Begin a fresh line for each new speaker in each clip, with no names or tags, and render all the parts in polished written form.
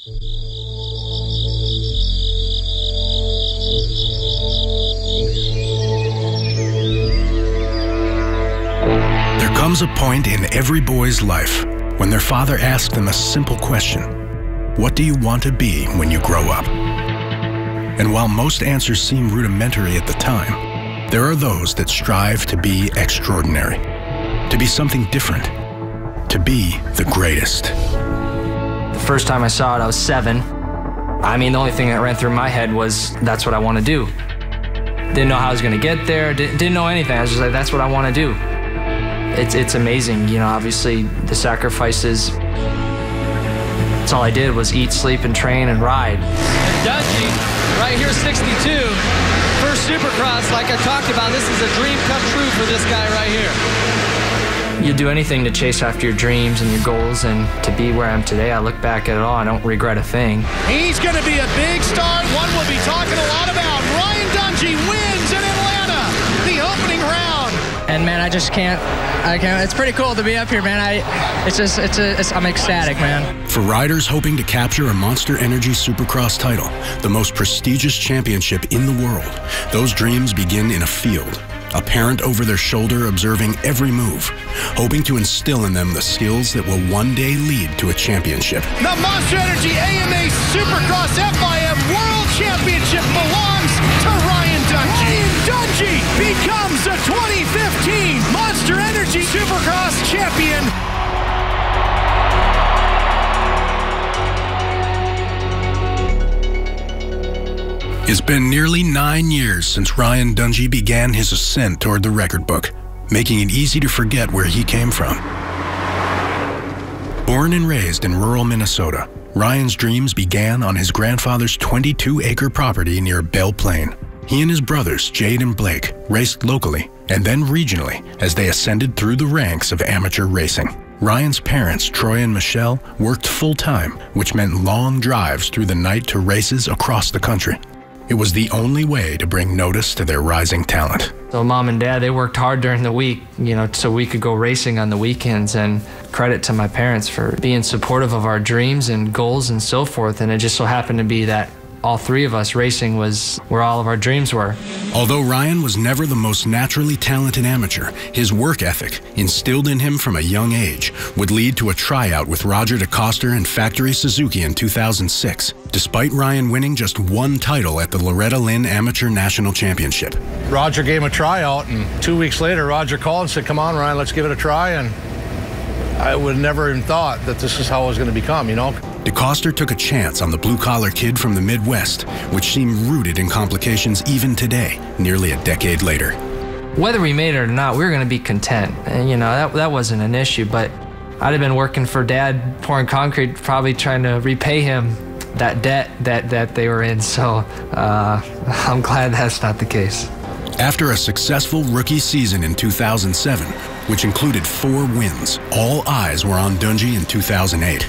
There comes a point in every boy's life when their father asks them a simple question: what do you want to be when you grow up? And while most answers seem rudimentary at the time, there are those that strive to be extraordinary, to be something different, to be the greatest.
The first time I saw it, I was 7. I mean, the only thing that ran through my head was, that's what I want to do. Didn't know how I was going to get there, didn't know anything. I was just like, that's what I want to do. It's amazing, you know, obviously the sacrifices. That's all I did was eat, sleep, and train and ride.
Dungey, right here, 62. First Supercross, like I talked about, this is a dream come true for this guy right here.
You do anything to chase after your dreams and your goals, and to be where I am today, I look back at it all, I don't regret a thing.
He's going to be a big star, one we'll be talking a lot about. Ryan Dungey wins in Atlanta, the opening round.
And man, I can't, it's pretty cool to be up here, man. I'm ecstatic, man.
For riders hoping to capture a Monster Energy Supercross title, the most prestigious championship in the world, those dreams begin in a field. A parent over their shoulder observing every move, hoping to instill in them the skills that will one day lead to a championship.
The Monster Energy AMA Supercross FIM World Championship belongs to Ryan Dungey. Ryan Dungey becomes the 2015 Monster Energy Supercross champion.
It's been nearly 9 years since Ryan Dungey began his ascent toward the record book, making it easy to forget where he came from. Born and raised in rural Minnesota, Ryan's dreams began on his grandfather's 22-acre property near Belle Plaine. He and his brothers, Jade and Blake, raced locally and then regionally as they ascended through the ranks of amateur racing. Ryan's parents, Troy and Michelle, worked full-time, which meant long drives through the night to races across the country. It was the only way to bring notice to their rising talent.
So Mom and Dad, they worked hard during the week, you know, so we could go racing on the weekends, and credit to my parents for being supportive of our dreams and goals and so forth. And it just so happened to be that all three of us racing was where all of our dreams were.
Although Ryan was never the most naturally talented amateur, his work ethic, instilled in him from a young age, would lead to a tryout with Roger DeCoster and Factory Suzuki in 2006, despite Ryan winning just one title at the Loretta Lynn Amateur National Championship.
Roger gave him a tryout, and 2 weeks later, Roger called and said, "Come on, Ryan, let's give it a try." And I would never even thought that this is how it was going to become, you know?
DeCoster took a chance on the blue-collar kid from the Midwest, which seemed rooted in complications even today, nearly a decade later.
Whether we made it or not, we were going to be content. And, you know, that wasn't an issue, but I'd have been working for Dad, pouring concrete, probably trying to repay him that debt that they were in. So I'm glad that's not the case.
After a successful rookie season in 2007, which included 4 wins, all eyes were on Dungey in 2008.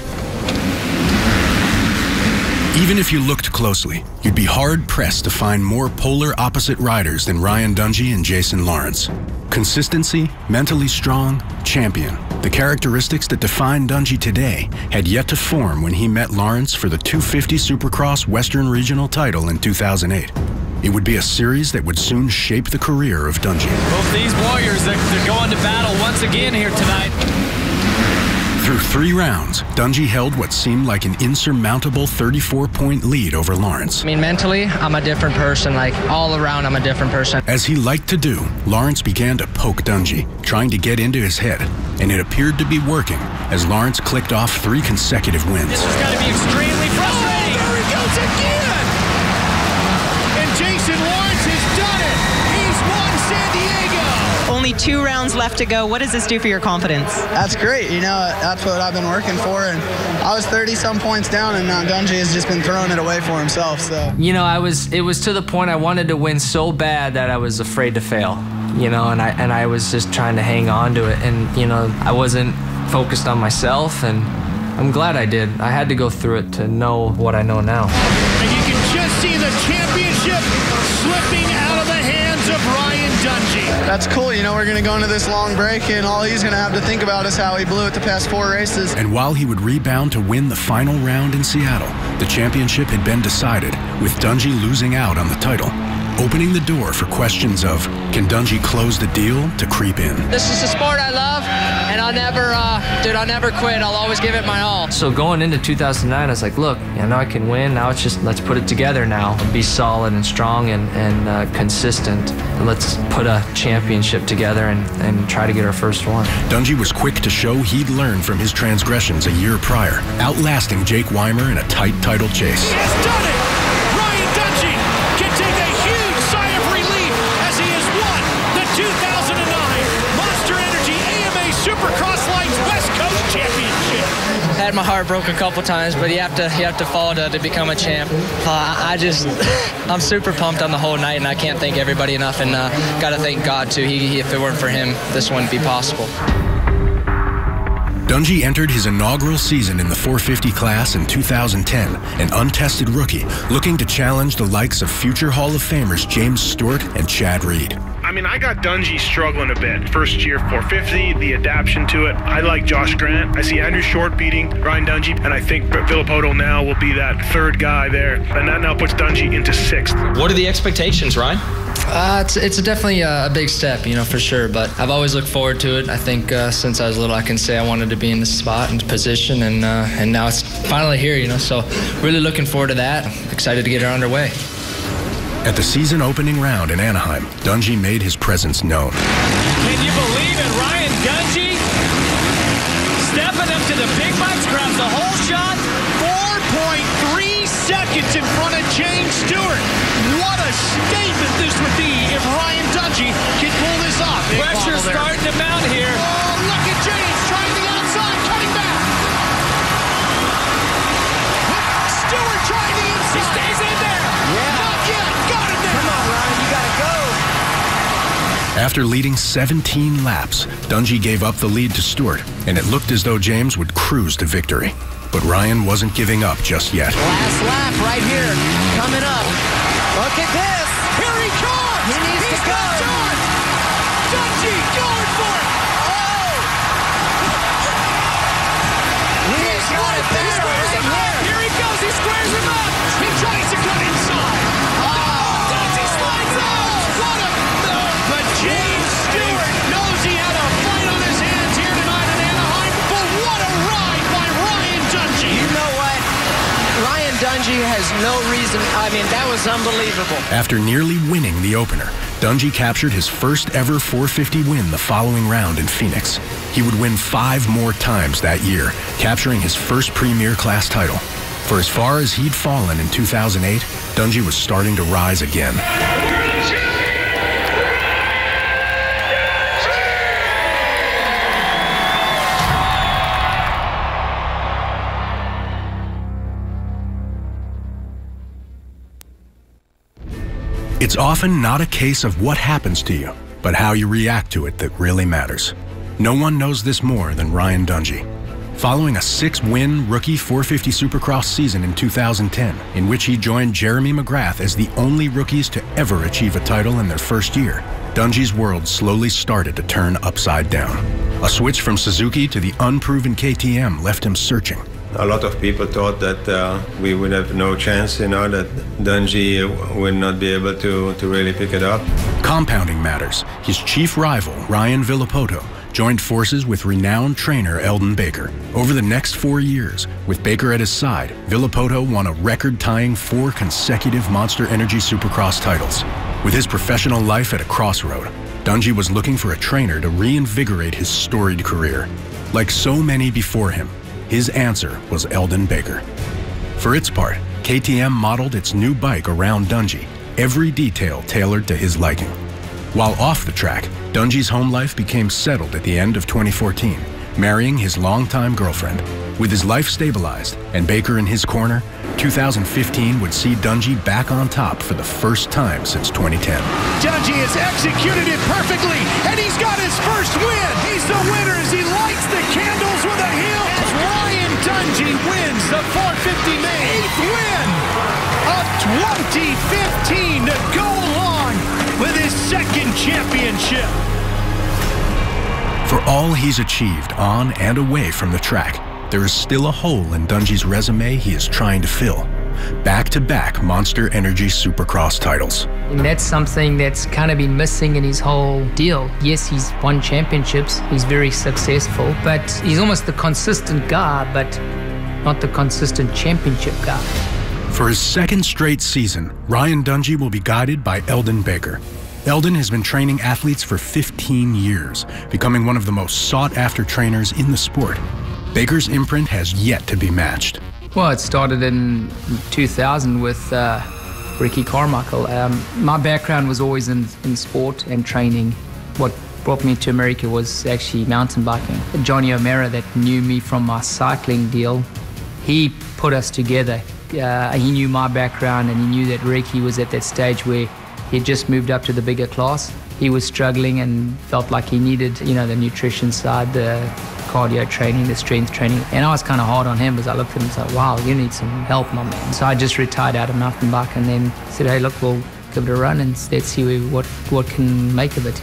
Even if you looked closely, you'd be hard-pressed to find more polar opposite riders than Ryan Dungey and Jason Lawrence. Consistency, mentally strong, champion. The characteristics that define Dungey today had yet to form when he met Lawrence for the 250 Supercross Western Regional title in 2008. It would be a series that would soon shape the career of Dungey.
Both these warriors, they're going to battle once again here tonight.
Through 3 rounds, Dungey held what seemed like an insurmountable 34-point lead over Lawrence.
I mean, mentally, I'm a different person. Like, all around, I'm a different person.
As he liked to do, Lawrence began to poke Dungey, trying to get into his head, and it appeared to be working as Lawrence clicked off 3 consecutive wins.
This has got to be extremely frustrating.
Oh, there he goes again! And Jason Lawrence has done it! He's won San Diego!
Only 2 rounds left to go. What does this do for your confidence?
That's great. You know, that's what I've been working for. And I was 30-some points down, and now Dungey has just been throwing it away for himself. So,
you know, it was to the point I wanted to win so bad that I was afraid to fail. You know, and I was just trying to hang on to it. And, you know, I wasn't focused on myself, and I'm glad I did. I had to go through it to know what I know now.
And you can just see the championship slipping out of the hands of Ryan Dungey.
that's cool. You know, we're going to go into this long break, and all he's going to have to think about is how he blew it the past 4 races.
And while he would rebound to win the final round in Seattle, the championship had been decided, with Dungey losing out on the title, opening the door for questions of, can Dungey close the deal to creep in?
This is the sport I love, and I'll never quit. I'll always give it my all.
So going into 2009, I was like, look, I know I can win. Now it's just, let's put it together now. Be solid and strong and consistent. Let's put a championship together and try to get our first one.
Dungey was quick to show he'd learned from his transgressions a year prior, outlasting Jake Weimer in a tight title chase.
He has done it! Ryan Dungey can take a huge sigh of relief as he has won the 2009 Monster Energy AMA Supercross Lights West Coast Championship.
Had my heart broke a couple times, but you have to fall to become a champ. I'm super pumped on the whole night, and I can't thank everybody enough, and got to thank God too. If it weren't for him, this wouldn't be possible.
Dungey entered his inaugural season in the 450 class in 2010, an untested rookie, looking to challenge the likes of future Hall of Famers James Stewart and Chad Reed.
I mean, I got Dungey struggling a bit. First year 450, the adaptation to it. I like Josh Grant. I see Andrew Short beating Ryan Dungey, and I think Villopoto now will be that third guy there. And that now puts Dungey into 6th.
What are the expectations, Ryan?
It's definitely a big step, you know, for sure. But I've always looked forward to it. I think since I was little, I can say I wanted to be in this spot and position, and now it's finally here, you know. So really looking forward to that. Excited to get it underway.
At the season opening round in Anaheim, Dungey made his presence known.
Can you believe it? Ryan Dungey stepping up to the big mics, grabs the whole shot. 4.3 seconds in front of James Stewart. What a statement this would be if Ryan Dungey can pull this off. Pressure starting to mount here. Oh, look at James trying the outside, cutting back. Stewart trying the inside. He stays in there. Yeah. Not yet. Got it there. Come on, Ryan. You got to go.
After leading 17 laps, Dungey gave up the lead to Stewart, and it looked as though James would cruise to victory. But Ryan wasn't giving up just yet.
Last lap right here, coming up. Look at this.
Here he comes.
He needs to go.
Dungey going for it. Oh.
He's got it there right here.
Here he goes. He squares him up. He tries to cut inside. Oh, Dungey slides out. What a move. But James Stewart knows he had a fight on his hands here tonight in Anaheim. But what a ride by Ryan Dungey.
You know what? Ryan Dungey has no reason. I mean, that was unbelievable.
After nearly winning the opener, Dungey captured his first ever 450 win the following round in Phoenix. He would win 5 more times that year, capturing his first Premier Class title. For as far as he'd fallen in 2008, Dungey was starting to rise again. It's often not a case of what happens to you, but how you react to it that really matters. No one knows this more than Ryan Dungey. Following a 6-win rookie 450 Supercross season in 2010, in which he joined Jeremy McGrath as the only rookies to ever achieve a title in their first year, Dungey's world slowly started to turn upside down. A switch from Suzuki to the unproven KTM left him searching.
A lot of people thought that we would have no chance, you know, that Dungey would not be able to really pick it up.
Compounding matters. His chief rival, Ryan Villopoto, joined forces with renowned trainer Eldon Baker. Over the next 4 years, with Baker at his side, Villopoto won a record-tying 4 consecutive Monster Energy Supercross titles. With his professional life at a crossroad, Dungey was looking for a trainer to reinvigorate his storied career. Like so many before him, his answer was Eldon Baker. For its part, KTM modeled its new bike around Dungey, every detail tailored to his liking. While off the track, Dungey's home life became settled at the end of 2014, marrying his longtime girlfriend. With his life stabilized and Baker in his corner, 2015 would see Dungey back on top for the first time since 2010.
Dungey has executed it perfectly, and he's got his first win. He's the winner as he lights the candles with a heel. As Ryan Dungey wins the 450 main 8th win of 2015 to go along with his second Championship.
For all he's achieved on and away from the track, there is still a hole in Dungey's resume he is trying to fill. Back-to-back Monster Energy Supercross titles.
And that's something that's kind of been missing in his whole deal. Yes, he's won championships, he's very successful, but he's almost the consistent guy, but not the consistent championship guy.
For his second straight season, Ryan Dungey will be guided by Eldon Baker. Eldon has been training athletes for 15 years, becoming one of the most sought-after trainers in the sport. Baker's imprint has yet to be matched.
Well, it started in 2000 with Ricky Carmichael. My background was always in sport and training. What brought me to America was actually mountain biking. Johnny O'Mara, that knew me from my cycling deal, he put us together. He knew my background, and he knew that Ricky was at that stage where he had just moved up to the bigger class. He was struggling and felt like he needed, the nutrition side, the cardio training, the strength training. And I was kind of hard on him, because I looked at him and said, wow, you need some help, my man. So I just retired out of mountain bike and then said, hey, look, we'll give it a run and let's see what can make of it,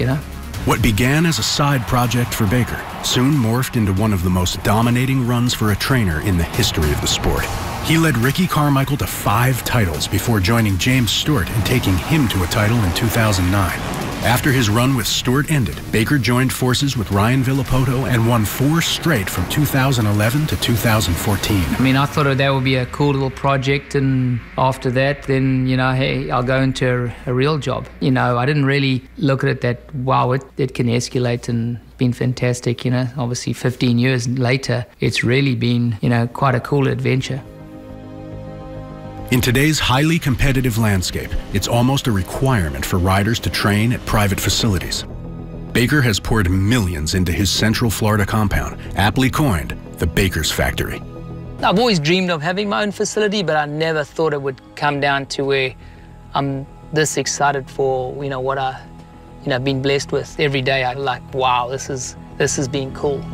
What began as a side project for Baker soon morphed into one of the most dominating runs for a trainer in the history of the sport. He led Ricky Carmichael to 5 titles before joining James Stewart and taking him to a title in 2009. After his run with Stewart ended, Baker joined forces with Ryan Villopoto and won 4 straight from 2011 to 2014.
I mean, I thought that would be a cool little project, and after that, then, hey, I'll go into a real job. I didn't really look at it that, wow, it can escalate and been fantastic, Obviously, 15 years later, it's really been, quite a cool adventure.
In today's highly competitive landscape, it's almost a requirement for riders to train at private facilities. Baker has poured millions into his Central Florida compound, aptly coined the Baker's Factory.
I've always dreamed of having my own facility, but I never thought it would come down to where I'm this excited for, what I've been blessed with. Every day I'm like, wow, this has been cool.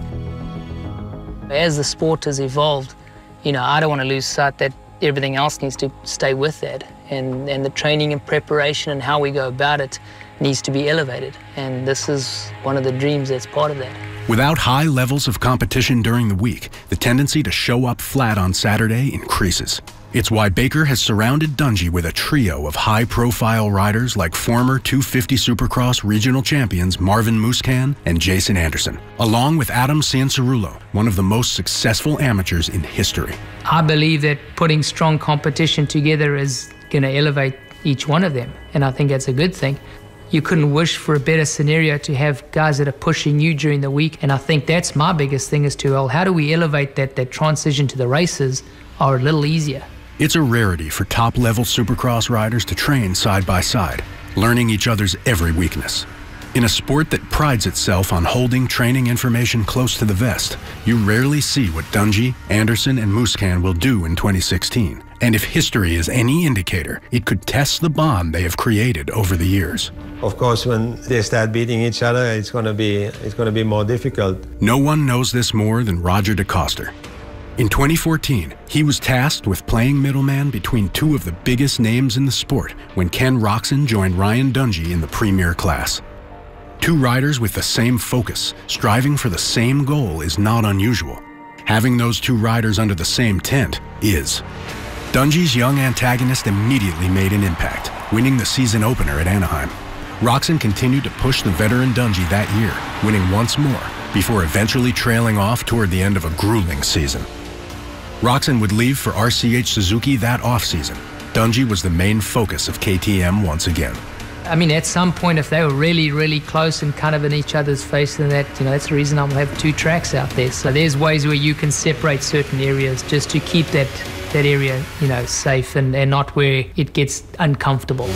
As the sport has evolved, I don't want to lose sight that everything else needs to stay with that, and the training and preparation and how we go about it needs to be elevated, and this is one of the dreams that's part of that.
Without high levels of competition during the week, the tendency to show up flat on Saturday increases. It's why Baker has surrounded Dungey with a trio of high-profile riders like former 250 Supercross regional champions Marvin Musquin and Jason Anderson, along with Adam Cianciarulo, one of the most successful amateurs in history.
I believe that putting strong competition together is going to elevate each one of them, and I think that's a good thing. You couldn't wish for a better scenario to have guys that are pushing you during the week, and I think that's my biggest thing is how do we elevate that transition to the races are a little easier.
It's a rarity for top-level Supercross riders to train side by side, learning each other's every weakness. In a sport that prides itself on holding training information close to the vest, you rarely see what Dungey, Anderson, and Musquin will do in 2016. And if history is any indicator, it could test the bond they have created over the years.
Of course, when they start beating each other, it's going to be more difficult.
No one knows this more than Roger DeCoster. In 2014, he was tasked with playing middleman between 2 of the biggest names in the sport when Ken Roczen joined Ryan Dungey in the premier class. 2 riders with the same focus, striving for the same goal is not unusual. Having those 2 riders under the same tent is. Dungey's young antagonist immediately made an impact, winning the season opener at Anaheim. Roczen continued to push the veteran Dungey that year, winning once more, before eventually trailing off toward the end of a grueling season. Roczen would leave for RCH Suzuki that offseason. Dungey was the main focus of KTM once again.
I mean, at some point, if they were really, really close and kind of in each other's face, then that's the reason I'm going to have 2 tracks out there. So there's ways where you can separate certain areas just to keep that area, safe and not where it gets uncomfortable.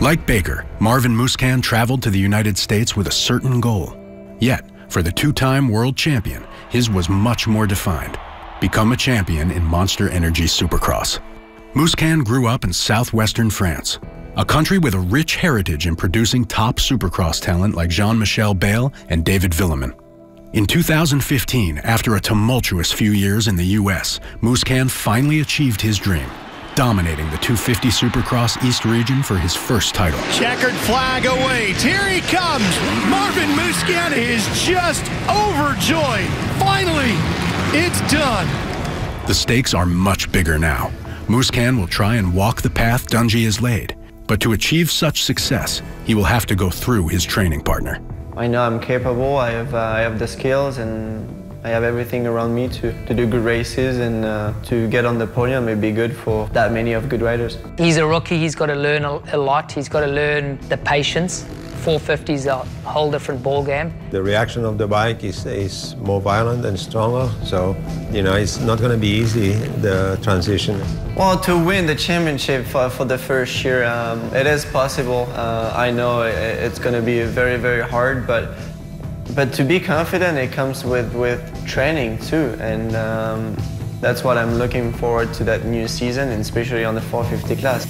Like Baker, Marvin Musquin traveled to the United States with a certain goal. Yet, for the 2-time world champion, his was much more defined: become a champion in Monster Energy Supercross. Musquin grew up in southwestern France, a country with a rich heritage in producing top Supercross talent like Jean-Michel Bayle and David Villemin. In 2015, after a tumultuous few years in the US, Musquin finally achieved his dream. dominating the 250 Supercross East region for his first title.
Checkered flag awaits. Here he comes. Marvin Musquin is just overjoyed. Finally, it's done.
The stakes are much bigger now. Musquin will try and walk the path Dungey has laid. But to achieve such success, he will have to go through his training partner.
I know I'm capable. I have the skills, and I have everything around me to do good races, and to get on the podium may be good for that many of good riders.
He's a rookie. He's got to learn a lot. He's got to learn the patience. 450 is a whole different ball game.
The reaction of the bike is more violent and stronger, so it's not going to be easy, the transition.
Well, to win the championship for the first year, it is possible. I know it's going to be very, very hard, but to be confident, it comes with training too, and that's what I'm looking forward to, that new season, and especially on the 450 class.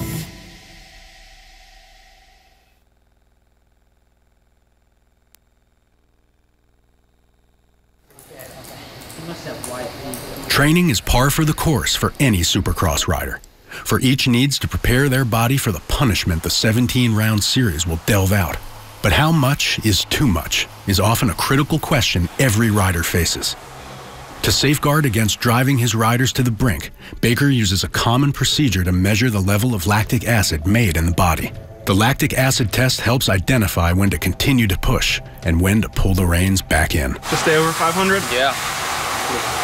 Training is par for the course for any Supercross rider, for each needs to prepare their body for the punishment the 17-round series will delve out. But how much is too much is often a critical question every rider faces. To safeguard against driving his riders to the brink, Baker uses a common procedure to measure the level of lactic acid made in the body. The lactic acid test helps identify when to continue to push and when to pull the reins back in.
To stay over 500?
Yeah.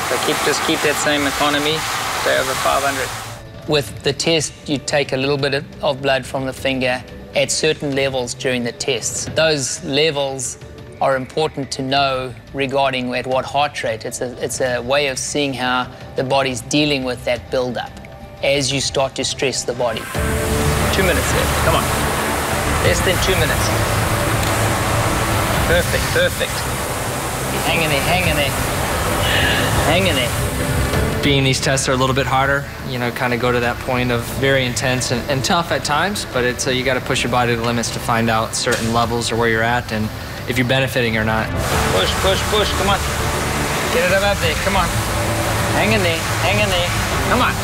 So just keep that same economy, stay over 500. With the test, you take a little bit of blood from the finger at certain levels during the tests. Those levels are important to know regarding at what heart rate. It's a way of seeing how the body's dealing with that buildup as you start to stress the body. 2 minutes left, come on. Less than 2 minutes. Perfect, perfect. Hang in there, hang in there. Hang in there.
Being these tests are a little bit harder, kind of go to that point of very intense and tough at times, but it's you got to push your body to the limits to find out certain levels or where you're at and if you're benefiting or not.
Push, push, push, come on. Get it up there, come on. Hang in there, hang in there. Come on.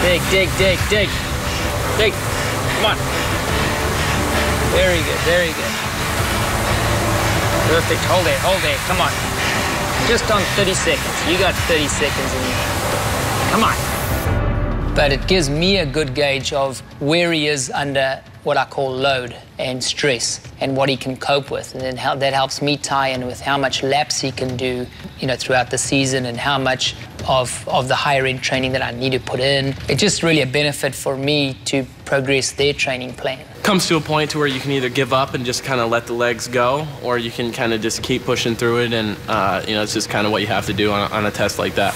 Dig, dig, dig, dig. Dig, come on. Very good, very good. Perfect, hold there, come on. Just on 30 seconds. You got 30 seconds in you. Come on. But it gives me a good gauge of where he is under what I call load and stress and what he can cope with. And then how that helps me tie in with how much laps he can do, throughout the season and how much of the higher end training that I need to put in. It's just really a benefit for me to progress their training plan.
Comes to a point to where you can either give up and just kind of let the legs go, or you can kind of just keep pushing through it, and it's just kind of what you have to do on a test like that.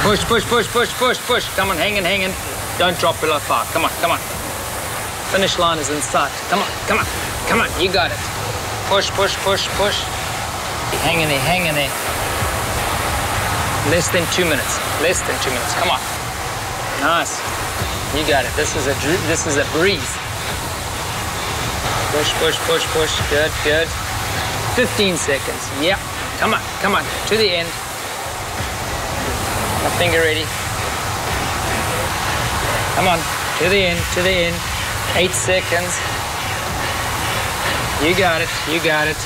Push, push, push, push, push, push. Come on, hang in, hang in. Don't drop below 5. Come on, come on. Finish line is in sight. Come on, come on, come on. You got it. Push, push, push, push. Hang in there, hang in there. Less than 2 minutes. Less than 2 minutes. Come on. Nice. You got it. This is a breeze. Push, push, push, push. Good, good. 15 seconds. Yep. Come on, come on. To the end. My finger ready. Come on. To the end, to the end. 8 seconds. You got it, you got it.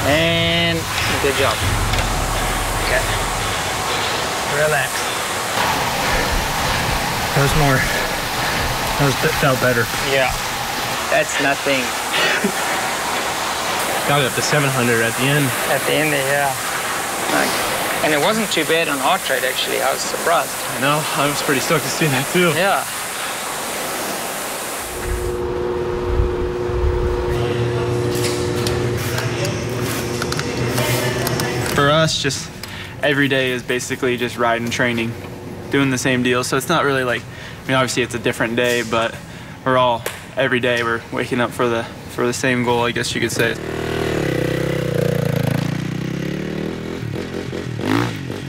And good job. Okay. Relax.
That felt better.
Yeah. That's nothing.
Got it up to 700 at the end.
At the end, yeah. And it wasn't too bad on heart rate, actually. I was surprised.
I know. I was pretty stoked to see that, too.
Yeah.
For us, just every day is basically just riding, training, doing the same deal. So it's not really like, obviously it's a different day, but every day we're waking up for the same goal, I guess you could say.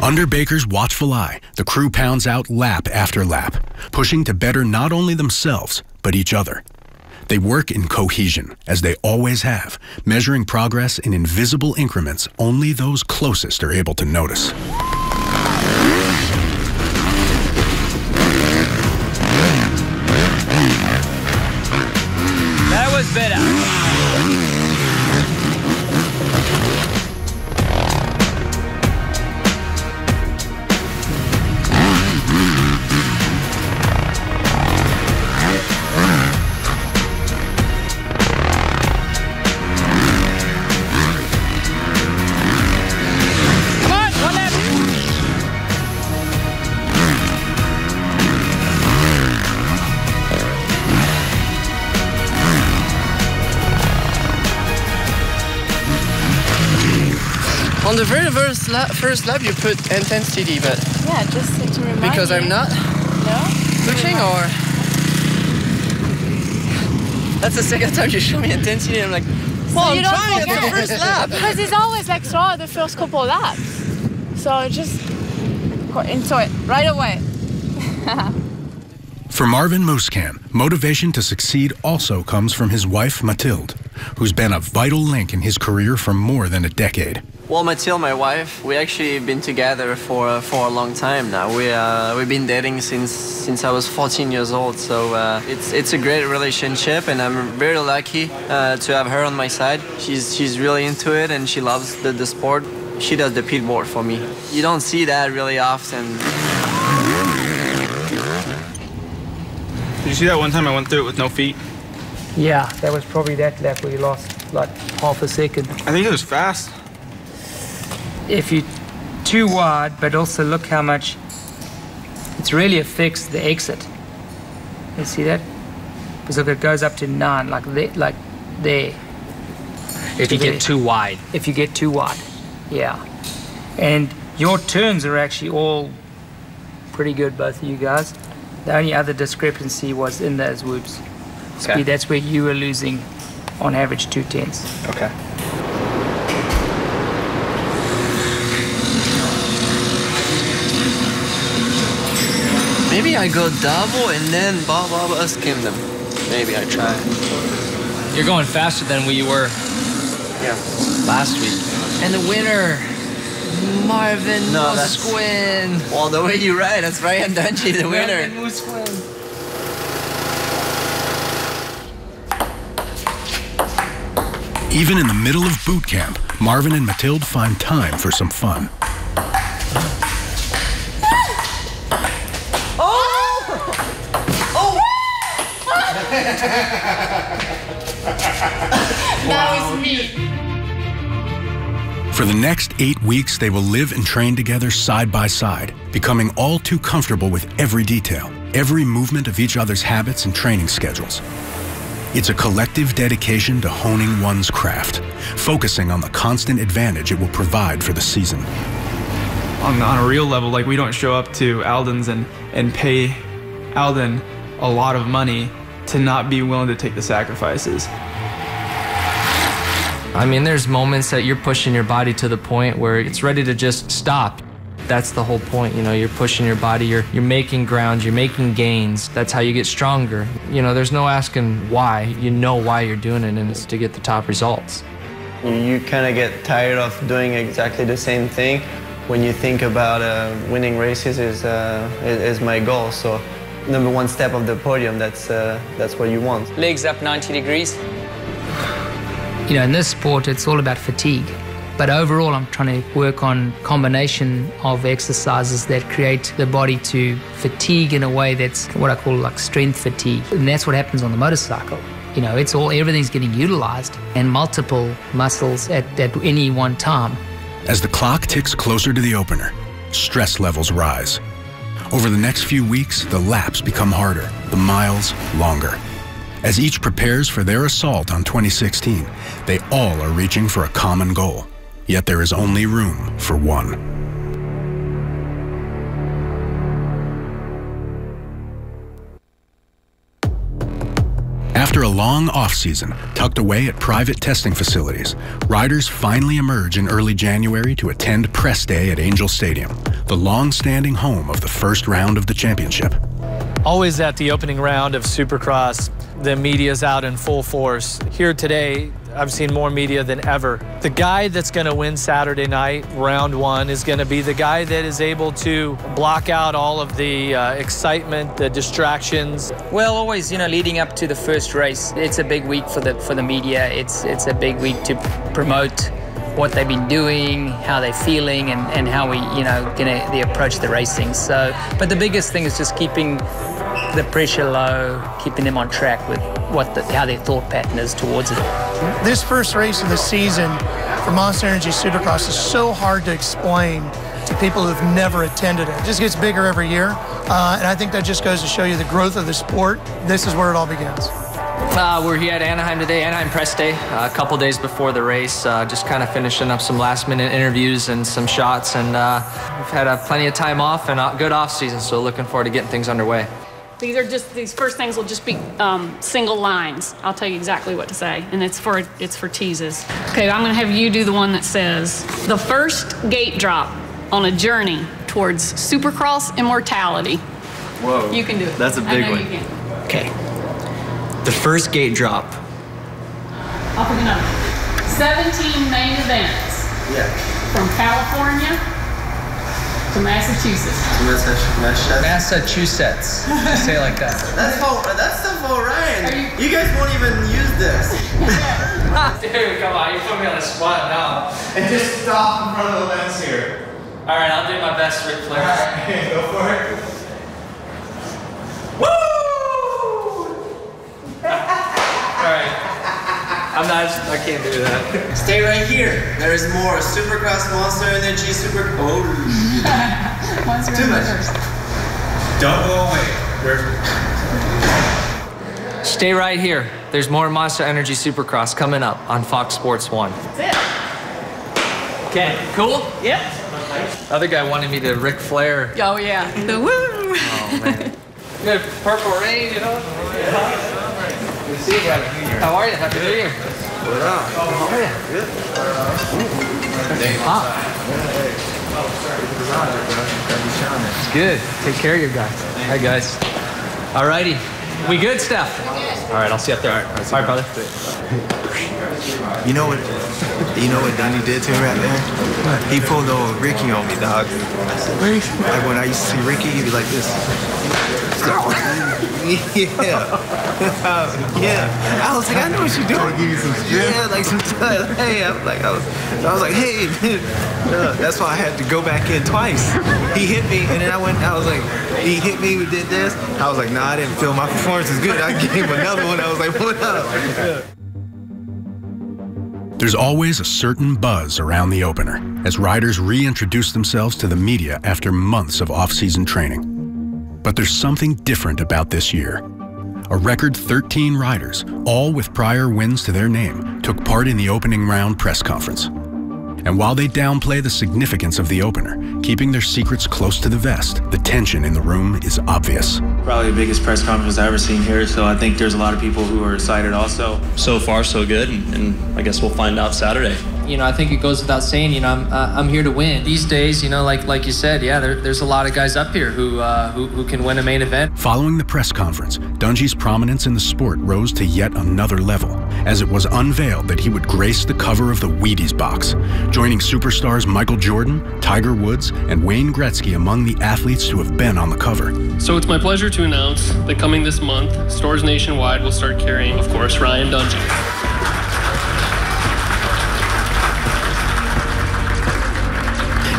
Under Baker's watchful eye, the crew pounds out lap after lap, pushing to better not only themselves, but each other. They work in cohesion, as they always have, measuring progress in invisible increments only those closest are able to notice.
the very first lap you put intensity, but
yeah, just to remind
because
you.
I'm not pushing, or that's the second time you show me intensity. I'm like, well, I'm trying at the first lap.
Because it's always like slow the first couple of laps, so just go into it right away.
For Marvin Musquin, motivation to succeed also comes from his wife, Mathilde, who's been a vital link in his career for more than a decade.
Well, Mathilde, my wife, we actually been together for a long time now. We've been dating since I was 14 years old, so it's a great relationship, and I'm very lucky to have her on my side. She's really into it, and she loves the sport. She does the pit board for me. You don't see that really often.
Did you see that one time I went through it with no feet?
Yeah, that was probably that lap where you lost like half a second.
I think it was fast.
If you're too wide, but also look how much it's really affects the exit. You see that? Because look, it goes up to 9, like there.
If you get too wide.
If you get too wide, yeah. And your turns are actually all pretty good, both of you guys. The only other discrepancy was in those whoops.
Okay.
Speed, that's where you were losing on average 2/10.
Okay.
Maybe I go double and then Bob skim them. Maybe I try.
You're going faster than we were last week.
And the winner, Marvin Musquin. Well, the way you ride, that's Ryan Dungey, the winner.
Marvin Musquin.
Even in the middle of boot camp, Marvin and Mathilde find time for some fun.
That was me.
For the next 8 weeks, they will live and train together side by side, becoming all too comfortable with every detail, every movement of each other's habits and training schedules. It's a collective dedication to honing one's craft, focusing on the constant advantage it will provide for the season.
On a real level, like, we don't show up to Alden's and pay Alden a lot of money to not be willing to take the sacrifices.
I mean, there's moments that you're pushing your body to the point where it's ready to just stop. That's the whole point, you know, you're pushing your body, you're making ground, you're making gains. That's how you get stronger. You know, there's no asking why. You know why you're doing it, and it's to get the top results.
You kind of get tired of doing exactly the same thing. When you think about winning races is my goal. So number one step of the podium, that's what you want.
Legs up 90 degrees. You know, in this sport, it's all about fatigue. But overall, I'm trying to work on combination of exercises that create the body to fatigue in a way that's what I call like strength fatigue. And that's what happens on the motorcycle. You know, everything's getting utilized and multiple muscles at any one time.
As the clock ticks closer to the opener, stress levels rise. Over the next few weeks, the laps become harder, the miles longer. As each prepares for their assault on 2016, they all are reaching for a common goal. Yet there is only room for one. After a long off-season, tucked away at private testing facilities, riders finally emerge in early January to attend press day at Angel Stadium, the long-standing home of the first round of the championship.
Always at the opening round of Supercross, the media's out in full force. Here today, I've seen more media than ever. The guy that's going to win Saturday night, round one, is going to be the guy that is able to block out all of the excitement, the distractions.
Well, always, you know, leading up to the first race, it's a big week for the media. It's a big week to promote what they've been doing, how they're feeling, and how we, you know, gonna approach the racing. So, but the biggest thing is just keeping the pressure low, keeping them on track with how their thought pattern is towards it.
This first race of the season for Monster Energy Supercross is so hard to explain to people who've never attended it. It just gets bigger every year, and I think that just goes to show you the growth of the sport. This is where it all begins.
We're here at Anaheim today, Anaheim Press Day, a couple days before the race, just kind of finishing up some last-minute interviews and some shots, and we've had plenty of time off and a good off-season, so looking forward to getting things underway.
These first things will just be single lines. I'll tell you exactly what to say, and it's for teases. Okay, I'm gonna have you do the one that says, the first gate drop on a journey towards Supercross immortality.
Whoa.
You can do it.
That's a big one.
You can.
Okay. The first gate drop.
I'll pick a number. 17 main events.
Yeah.
From California to Massachusetts.
Massachusetts. Say it like that.
That's stuff all right. You guys won't even use this.
Dude, come on, you put me on the spot now.
And just stop in front of the lens here.
All right, I'll do my best, Ric Flair.
All right, go for it.
Woo! All right. I can't do that.
Stay right here. There's more Supercross Monster Energy Super. Oh, too much.
Don't go away.
Stay right here. There's more Monster Energy Supercross coming up on Fox Sports 1.
That's it.
Okay, cool?
Yep.
Other guy wanted me to Ric Flair.
Oh, yeah. The woo.
Oh, man. Good Purple Rain, you know? Good to see you, brother. How are you? Happy New Year.
What up?
How are you?
Good.
It's good. Take care of your guys. Hi, guys. All righty. We good, Steph? All right, I'll see you up there. All right, brother.
You know what Dungy did to me right there? He pulled over Ricky on me, dog. Like when I used to see Ricky, he'd be like this. Yeah. Yeah. I was like, I know what you're doing. Give you some strength. Yeah, like some hey, I was like, hey, that's why I had to go back in twice. He hit me, and then I was like, he hit me, we did this. I was like, nah, I didn't feel my performance is good. I gave him another one. I was like, what up?
There's always a certain buzz around the opener as riders reintroduce themselves to the media after months of off-season training. But there's something different about this year. A record 13 riders, all with prior wins to their name, took part in the opening round press conference. And while they downplay the significance of the opener, keeping their secrets close to the vest, the tension in the room is obvious.
Probably the biggest press conference I've ever seen here, so I think there's a lot of people who are excited also.
So far, so good, and I guess we'll find out Saturday.
You know, I think it goes without saying, you know, I'm here to win. These days, you know, like you said, yeah, there's a lot of guys up here who can win a main event.
Following the press conference, Dungy's prominence in the sport rose to yet another level, as it was unveiled that he would grace the cover of the Wheaties box, joining superstars Michael Jordan, Tiger Woods, and Wayne Gretzky among the athletes to have been on the cover.
So it's my pleasure to announce that coming this month, stores nationwide will start carrying, of course, Ryan Dungy.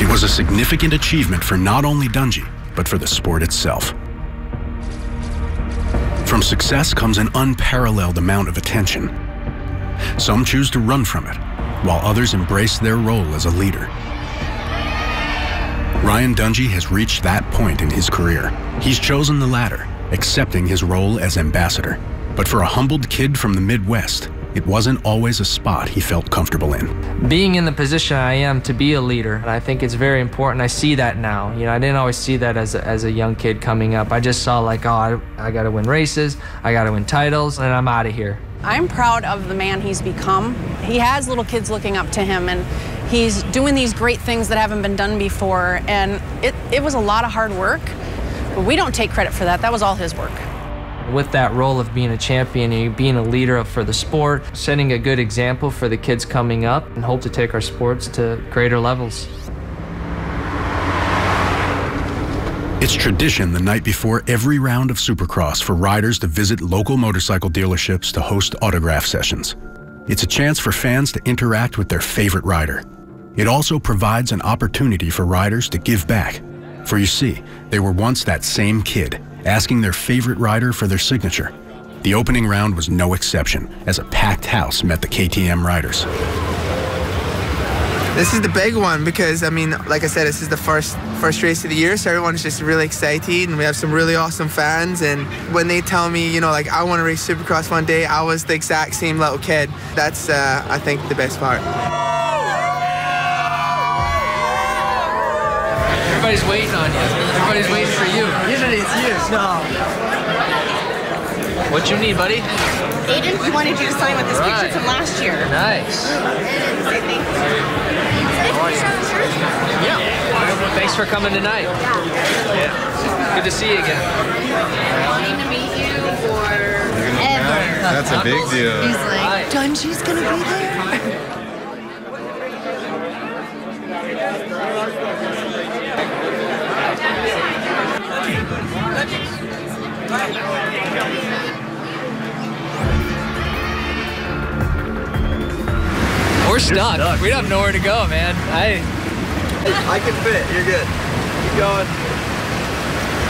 It was a significant achievement for not only Dungy, but for the sport itself. From success comes an unparalleled amount of attention. Some choose to run from it, while others embrace their role as a leader. Ryan Dungy has reached that point in his career. He's chosen the latter, accepting his role as ambassador. But for a humbled kid from the Midwest, it wasn't always a spot he felt comfortable in.
Being in the position I am to be a leader, I think it's very important. I see that now. You know, I didn't always see that as a young kid coming up. I just saw like, oh, I got to win races, I got to win titles, and I'm out of here.
I'm proud of the man he's become. He has little kids looking up to him, and he's doing these great things that haven't been done before, and it was a lot of hard work, but we don't take credit for that. That was all his work.
With that role of being a champion and being a leader for the sport, setting a good example for the kids coming up, and hope to take our sports to greater levels.
It's tradition the night before every round of Supercross for riders to visit local motorcycle dealerships to host autograph sessions. It's a chance for fans to interact with their favorite rider. It also provides an opportunity for riders to give back. For you see, they were once that same kid, asking their favorite rider for their signature. The opening round was no exception, as a packed house met the KTM riders.
This is the big one because, I mean, like I said, this is the first race of the year, so everyone's just really excited, and we have some really awesome fans. And when they tell me, you know, like, I want to race Supercross one day, I was the exact same little kid. That's, I think, the best part.
Everybody's waiting on you. Everybody's waiting for you.
Usually it's you. No.
What you need, buddy?
Aiden, he wanted you to sign with this picture from last year.
Nice.
Say thank you.
Yeah. Thanks for coming tonight. Yeah. Good to see you again.
Wanting to meet you forever.
That's a big deal.
He's like, Dungey's gonna be there.
We're stuck. We have nowhere to go, man.
I can fit. You're good. Keep going.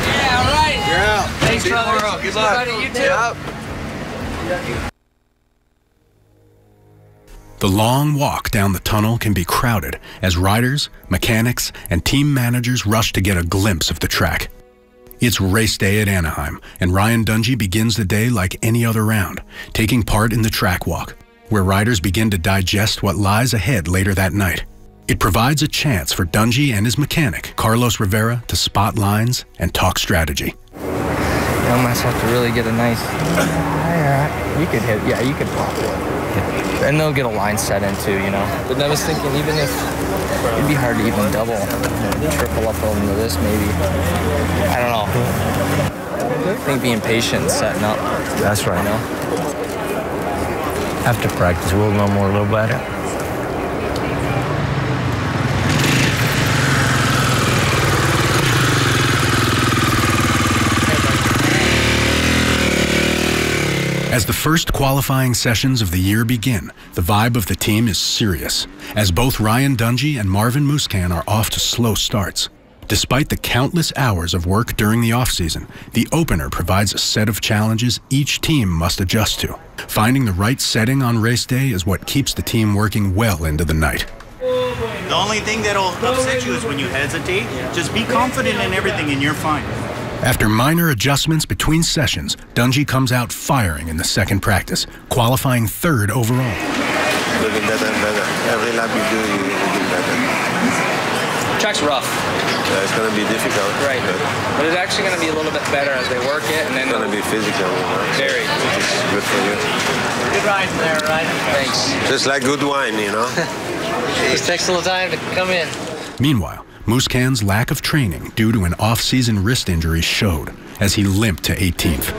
Yeah, all right.
You're out.
Thanks,
See you
brother.
tomorrow. Good luck.
Buddy, you too.
Yep.
The long walk down the tunnel can be crowded as riders, mechanics, and team managers rush to get a glimpse of the track. It's race day at Anaheim, and Ryan Dungey begins the day like any other round, taking part in the track walk, where riders begin to digest what lies ahead later that night. It provides a chance for Dungey and his mechanic, Carlos Rivera, to spot lines and talk strategy.
You almost have to really get a nice... You could hit... Yeah, you could pop it. And they'll get a line set in too, you know. But I was thinking, even if... It'd be hard to even double, triple up over this maybe. I don't know. I think being patient and setting up.
That's right.
You know?
After practice, we'll know more a little better.
As the first qualifying sessions of the year begin, the vibe of the team is serious, as both Ryan Dungey and Marvin Musquin are off to slow starts. Despite the countless hours of work during the offseason, the opener provides a set of challenges each team must adjust to. Finding the right setting on race day is what keeps the team working well into the night.
The only thing that'll upset you is when you hesitate. Just be confident in everything and you're fine.
After minor adjustments between sessions, Dungey comes out firing in the second practice, qualifying third overall.
Looking better and better. Every lap you do, you're looking better.
Track's rough.
Yeah, it's going to be difficult.
Right. But it's actually going to be a little bit better as they work it. And then
it's going to be physical. You know?
Very.
Which is good for you.
Good ride there, right? Thanks.
Just like good wine, you know?
It takes a little time to come in.
Meanwhile, Musquin's lack of training due to an off-season wrist injury showed as he limped to 18th.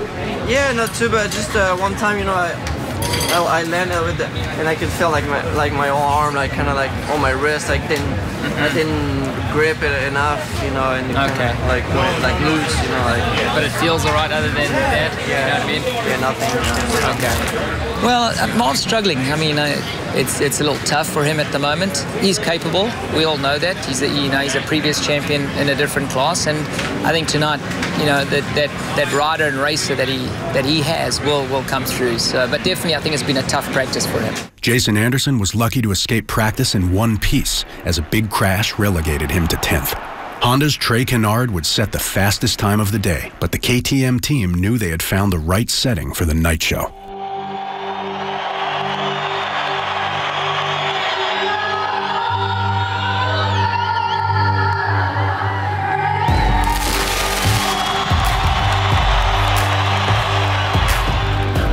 Yeah, not too bad. Just one time, you know, I landed with it, and I could feel like my whole arm, like kind of like on my wrist. I didn't grip it enough, you know, and
okay,
like loose, you know, like.
But it feels alright other than that.
Yeah,
you know what I mean?
Yeah, nothing.
Okay.
Well, Marv's struggling. I mean, it's a little tough for him at the moment. He's capable. We all know that. He's a previous champion in a different class, and I think tonight, you know, that rider and racer that he has will come through. So, but definitely, I think it's been a tough practice for him.
Jason Anderson was lucky to escape practice in one piece as a big crash relegated him to 10th. Honda's Trey Kennard would set the fastest time of the day, but the KTM team knew they had found the right setting for the night show.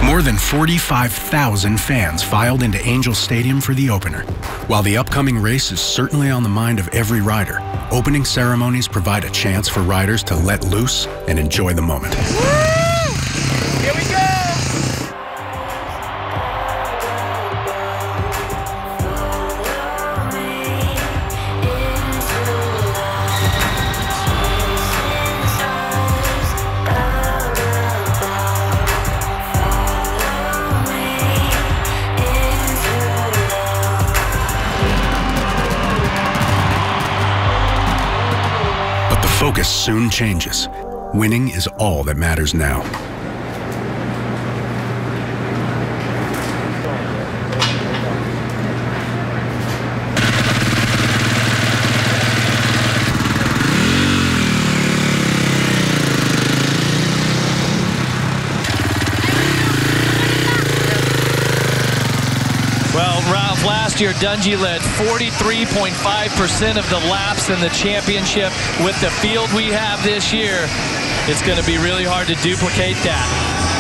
More than 45,000 fans filed into Angel Stadium for the opener. While the upcoming race is certainly on the mind of every rider, opening ceremonies provide a chance for riders to let loose and enjoy the moment.
Here we go!
Focus soon changes. Winning is all that matters now.
last year, Dungey led 43.5% of the laps in the championship. With the field we have this year, it's going to be really hard to duplicate that.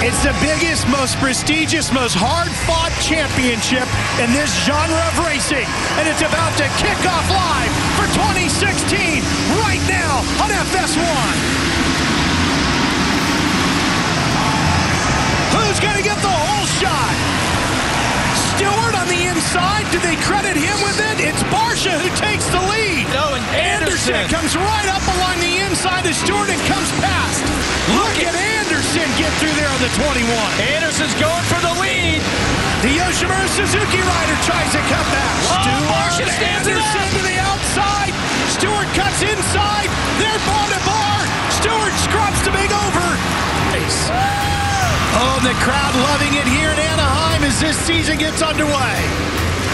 It's the biggest, most prestigious, most hard-fought championship in this genre of racing. And it's about to kick off live for 2016 right now on FS1. Who's going to get the whole shot? Stewart on the inside. Do they credit him with it? It's Barsha who takes the lead.
No, and Anderson
comes right up along the inside of Stewart and comes past. Look at Anderson get through there on the 21.
Anderson's going for the lead.
The Yoshimura Suzuki rider tries to come back.
Barsha stands
Anderson to the outside. Stewart cuts inside. They're bar to bar. Stewart scrubs to make over. Oh, the crowd loving it here in Anaheim as this season gets underway.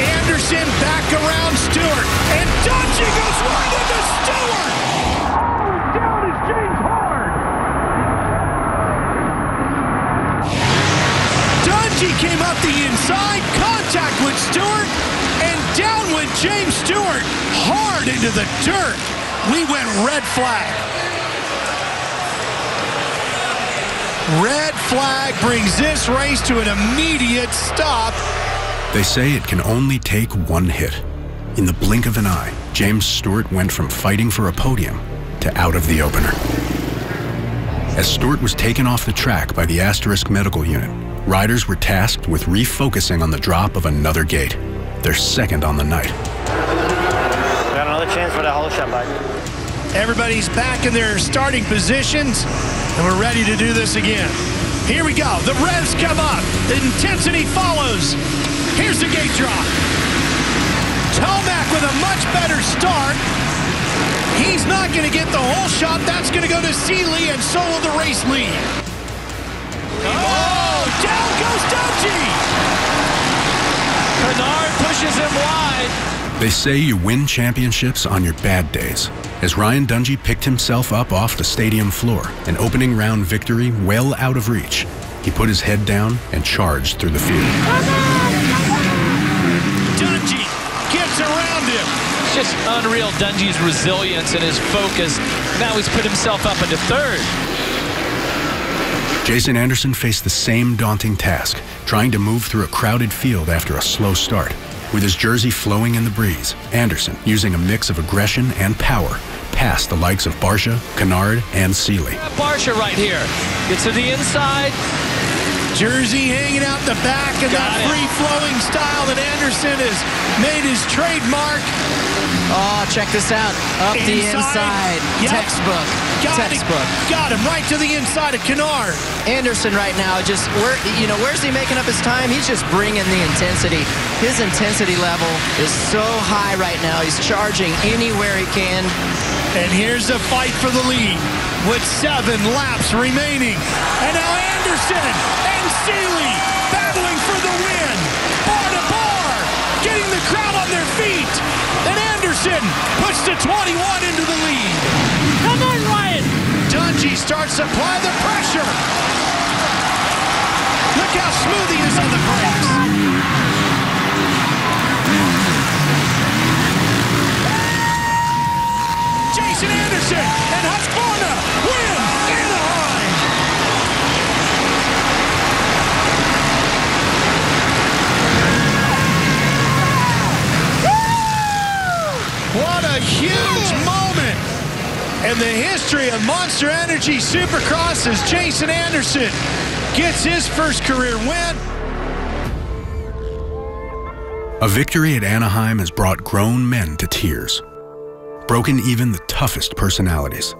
Anderson back around Stewart, and Dungey goes right into Stewart. Down is James Hard. Dungey came up the inside, contact with Stewart, and down went James Stewart, hard into the dirt. We went red flag. Red flag brings this race to an immediate stop.
They say it can only take one hit. In the blink of an eye, James Stewart went from fighting for a podium to out of the opener. As Stewart was taken off the track by the Asterisk Medical Unit, riders were tasked with refocusing on the drop of another gate, their second on the night.
We got another chance for that whole shot back.
Everybody's back in their starting positions, and we're ready to do this again. Here we go. The revs come up. The intensity follows. Here's the gate drop. Tomac with a much better start. He's not going to get the whole shot. That's going to go to Seeley, and so will the race lead. Oh, down goes Dungey.
Bernard pushes him wide.
They say you win championships on your bad days. As Ryan Dungey picked himself up off the stadium floor, an opening round victory well out of reach, he put his head down and charged through the field.
Dungey gets around him.
It's just unreal, Dungey's resilience and his focus. Now he's put himself up into third.
Jason Anderson faced the same daunting task, trying to move through a crowded field after a slow start. With his jersey flowing in the breeze, Anderson, using a mix of aggression and power, passed the likes of Barsha, Kennard, and Seeley.
Barsha right here. Gets to the inside.
Jersey hanging out the back and that free-flowing style that Anderson has made his trademark.
Oh, check this out. Up the inside.
Yep.
Textbook. Textbook.
Got him right to the inside of Kennard.
Anderson right now, just where's he making up his time? He's just bringing the intensity. His intensity level is so high right now. He's charging anywhere he can.
And here's the fight for the lead with 7 laps remaining. And now Anderson and Seeley battling for the win. Bar to bar, getting the crowd on their feet. And Anderson puts the 21 into the lead.
Come on, Ryan.
Dungey starts to apply the pressure. Look how smooth he is on the brakes. Jason Anderson and Husqvarna win Anaheim. What a huge moment in the history of Monster Energy Supercross as Jason Anderson gets his first career win.
A victory at Anaheim has brought grown men to tears, broken even the toughest personalities.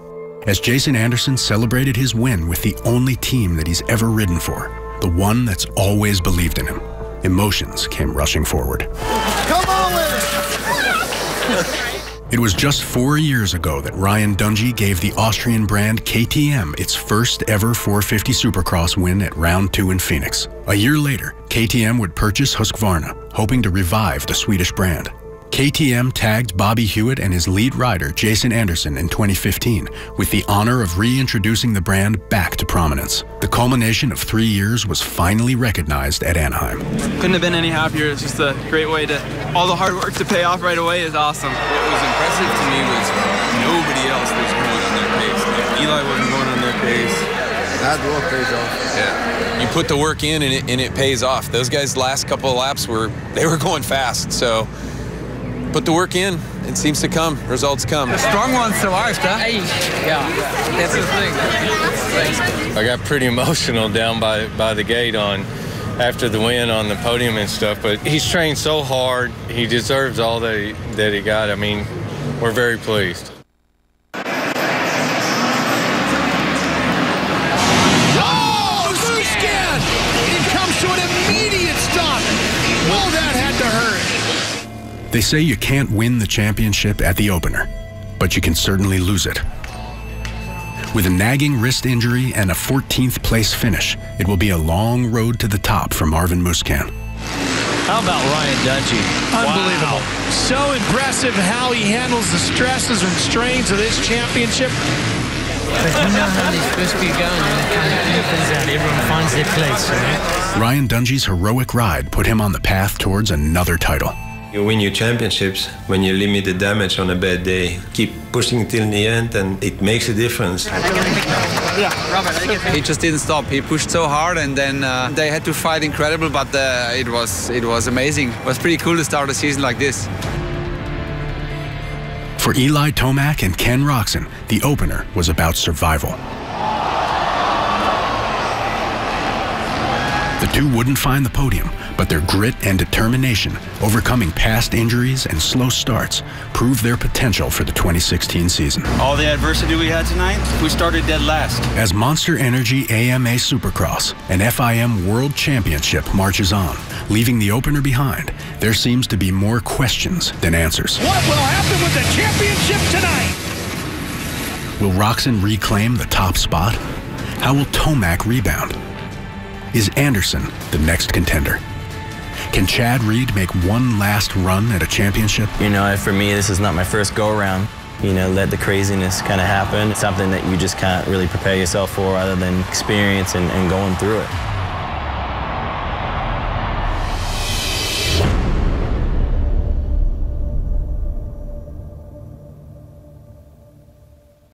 As Jason Anderson celebrated his win with the only team that he's ever ridden for, the one that's always believed in him, emotions came rushing forward.
Come on with it!
It was just 4 years ago that Ryan Dungey gave the Austrian brand KTM its first ever 450 Supercross win at Round 2 in Phoenix. A year later, KTM would purchase Husqvarna, hoping to revive the Swedish brand. KTM tagged Bobby Hewitt and his lead rider, Jason Anderson, in 2015 with the honor of reintroducing the brand back to prominence. The culmination of 3 years was finally recognized at Anaheim.
Couldn't have been any happier. It's just a great way to, all the hard work to pay off right away is awesome.
What was impressive to me was nobody else was going on their pace. Like Eli wasn't going on their pace.
That work pays off.
Yeah, you put the work in and it pays off. Those guys' last couple of laps were going fast. So put the work in, it seems to come. Results come.
The strong ones survived, huh? Yeah, that's the thing.
I got pretty emotional down by the gate after the win on the podium and stuff. But he's trained so hard. He deserves all that he got. I mean, we're very pleased.
They say you can't win the championship at the opener, but you can certainly lose it. With a nagging wrist injury and a 14th place finish, it will be a long road to the top for Marvin Musquin.
How about Ryan Dungey? Unbelievable. Wow. So impressive how he handles the stresses and strains of this championship.
But you know how they're supposed to be going, and it kind of happens and everyone finds their place, right?
Ryan Dungey's heroic ride put him on the path towards another title.
You win your championships when you limit the damage on a bad day. Keep pushing till the end and it makes a difference.
He just didn't stop. He pushed so hard and then they had to fight incredible, but it was amazing. It was pretty cool to start a season like this.
For Eli Tomac and Ken Roczen, the opener was about survival. The two wouldn't find the podium, but their grit and determination, overcoming past injuries and slow starts, proved their potential for the 2016 season.
All the adversity we had tonight, we started dead last.
As Monster Energy AMA Supercross and FIM World Championship marches on, leaving the opener behind, there seems to be more questions than answers.
What will happen with the championship tonight?
Will Roczen reclaim the top spot? How will Tomac rebound? Is Anderson the next contender? Can Chad Reed make one last run at a championship?
You know, for me, this is not my first go-around. You know, let the craziness kind of happen. It's something that you just can't really prepare yourself for other than experience and going through it.